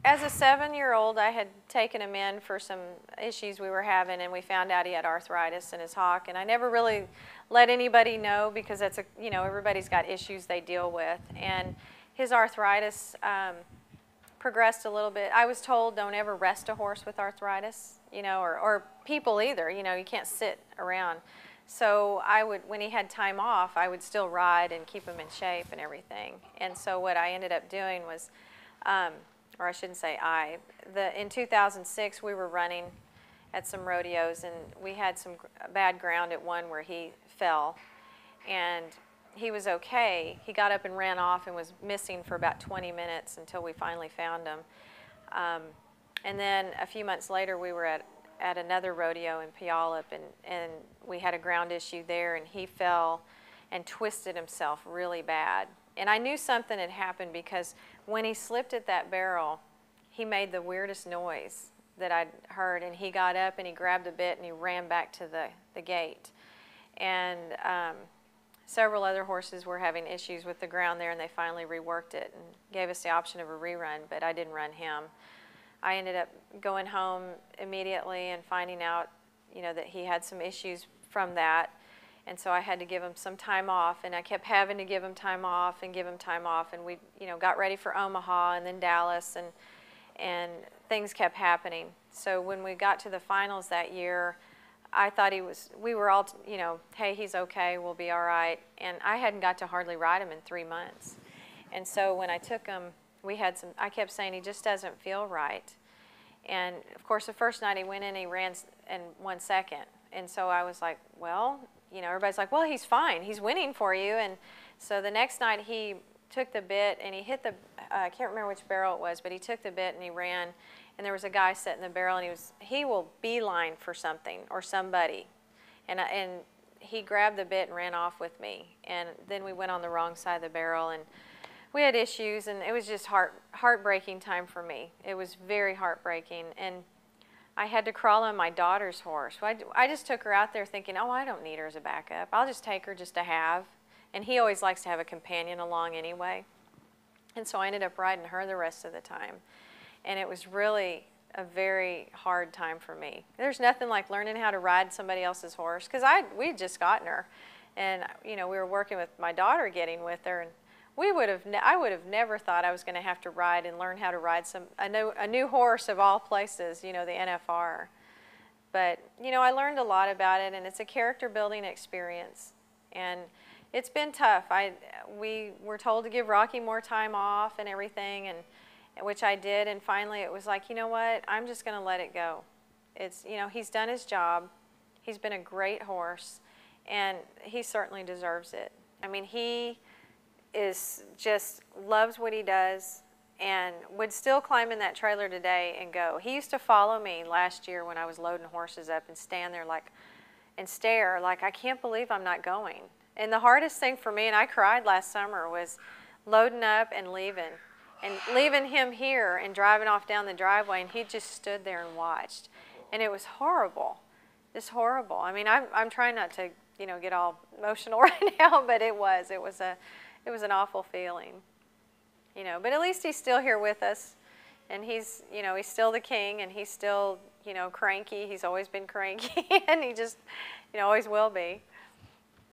as a 7-year-old, I had taken him in for some issues we were having, and we found out he had arthritis in his hock. And I never really let anybody know because that's everybody's got issues they deal with. And his arthritis progressed a little bit. I was told don't ever rest a horse with arthritis, or people either. You can't sit around. So when he had time off, I would still ride and keep him in shape and everything. And so what I ended up doing was, or I shouldn't say in 2006 we were running at some rodeos, and we had some bad ground at one where he fell, and he was okay. He got up and ran off and was missing for about 20 minutes until we finally found him. And then a few months later we were at another rodeo in Puyallup, and we had a ground issue there, and he fell and twisted himself really bad. And I knew something had happened because when he slipped at that barrel, he made the weirdest noise that I'd heard, and he got up and he grabbed a bit and he ran back to the gate. And several other horses were having issues with the ground there, and they finally reworked it and gave us the option of a rerun, but I didn't run him. I ended up going home immediately and finding out, that he had some issues from that. And so I had to give him some time off, and I kept having to give him time off and give him time off. And we, got ready for Omaha and then Dallas, and things kept happening. So when we got to the finals that year, I thought we were all, hey, he's okay, we'll be all right. And I hadn't got to hardly ride him in 3 months. And so when I took him, I kept saying he just doesn't feel right. And of course, the first night he went in, he ran and won second. And so I was like, well, everybody's like, well, he's fine. He's winning for you. And so the next night he took the bit and he hit I can't remember which barrel it was, but he took the bit and he ran. And there was a guy sitting in the barrel, and he will beeline for something or somebody. And he grabbed the bit and ran off with me. And then we went on the wrong side of the barrel, and we had issues, and it was just heartbreaking time for me. It was very heartbreaking. And I had to crawl on my daughter's horse. I just took her out there thinking, oh, I don't need her as a backup. I'll just take her just to have. And he always likes to have a companion along anyway. And so I ended up riding her the rest of the time. And it was really a very hard time for me. There's nothing like learning how to ride somebody else's horse, because we'd just gotten her. And, we were working with my daughter getting with her, and I would have never thought I was going to have to ride and learn how to ride a new horse of all places, the NFR. But, I learned a lot about it, and it's a character building experience. And it's been tough. We were told to give Rocky more time off and everything, and which I did, and finally it was like, you know what, I'm just going to let it go. It's, he's done his job. He's been a great horse, and he certainly deserves it. I mean, he loves what he does and would still climb in that trailer today and go. He used to follow me last year when I was loading horses up and stand there and stare like, I can't believe I'm not going. And the hardest thing for me, and I cried last summer, was loading up and leaving him here and driving off down the driveway, and he just stood there and watched. And it was horrible, just horrible. I mean, I'm trying not to, get all emotional right now, but it was an awful feeling, But at least he's still here with us, and he's still the king, and he's still, cranky. He's always been cranky, and he just, always will be.